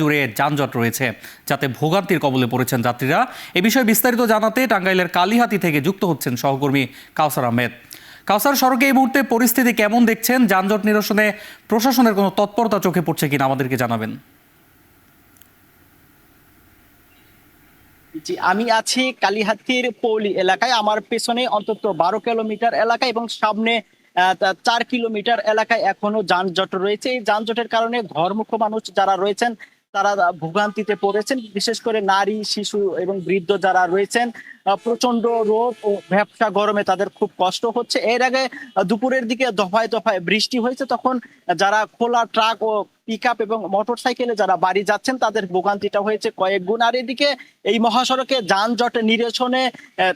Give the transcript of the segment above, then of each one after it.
জুড়ে যানজট রয়েছে, যাতে ভোগান্তির কবলে পড়েছেন যাত্রীরা। এ বিষয়ে বিস্তারিত জানাতে টাঙ্গাইলের কালিহাতী থেকে যুক্ত হচ্ছেন সহকর্মী কাউসার আহমেদ। কাউসার, সড়কে এই মুহূর্তে পরিস্থিতি কেমন দেখছেন? যানজট নিরসনে প্রশাসনের কোনো তৎপরতা চোখে পড়ছে কিনা আমাদেরকে জানাবেন। জি, আমি আছি কালিহাতীর পৌলি এলাকায়। আমার পেছনে অন্তত 12 কিলোমিটার এলাকা এবং সামনে 4 কিলোমিটার এলাকায় এখনো যানজট রয়েছে। এই যানজটের কারণে ঘরমুখো মানুষ যারা রয়েছেন তারা ভোগান্তিতে পড়েছেন, বিশেষ করে নারী, শিশু এবং বৃদ্ধ যারা রয়েছেন। প্রচন্ড রোদ ও ভ্যাপসা গরমে তাদের খুব কষ্ট হচ্ছে। এর আগে দুপুরের দিকে দফায় দফায় বৃষ্টি হয়েছে, তখন যারা খোলা ট্রাক ও পিকআপ এবং মোটর সাইকেলে যারা বাড়ি যাচ্ছেন তাদের ভোগান্তিটা হয়েছে কয়েক গুণ। আর এদিকে এই মহাসড়কে যানজট নিরসনে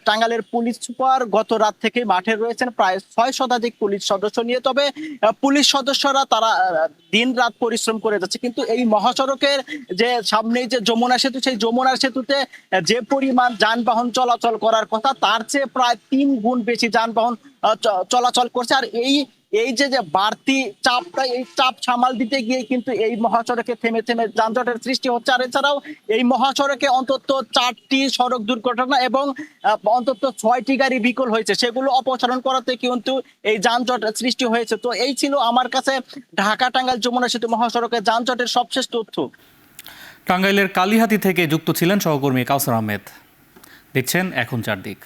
টাঙ্গাইলের পুলিশ সুপার গত রাত থেকে মাঠে রয়েছেন প্রায় 6 শতাধিক পুলিশ সদস্য নিয়ে। তবে পুলিশ সদস্যরা তারা দিন রাত পরিশ্রম করে যাচ্ছে, কিন্তু এই মহাসড়কের যে সামনেই যে যমুনা সেতু, সেই যমুনা সেতুতে যে পরিমাণ যানবাহন চলাচল করার কথা তার চেয়ে প্রায় 3 গুণ বেশি যানবাহন চলাচল করছে। আর এই এই যে বাড়তি চাপটা, এই চাপ সামাল দিতে গিয়ে কিন্তু এই মহাসড়কে থেমে থেমে যানজটের সৃষ্টি হচ্ছে। আর এছাড়াও এই মহাসড়কে অন্তত 4টি সড়ক দুর্ঘটনা এবং অন্তত 6টি গাড়ি বিকল হয়েছে, সেগুলো অপসারণ করাতে কিন্তু এই যানজট সৃষ্টি হয়েছে। তো এই ছিল আমার কাছে ঢাকা টাঙ্গাইল যমুনা সেতু মহাসড়কে যানজটের সবশেষ তথ্য। টাঙ্গাইলের কালিহাতী থেকে যুক্ত ছিলেন সহকর্মী কাউসার আহমেদ। দেখছেন এখন চারদিক।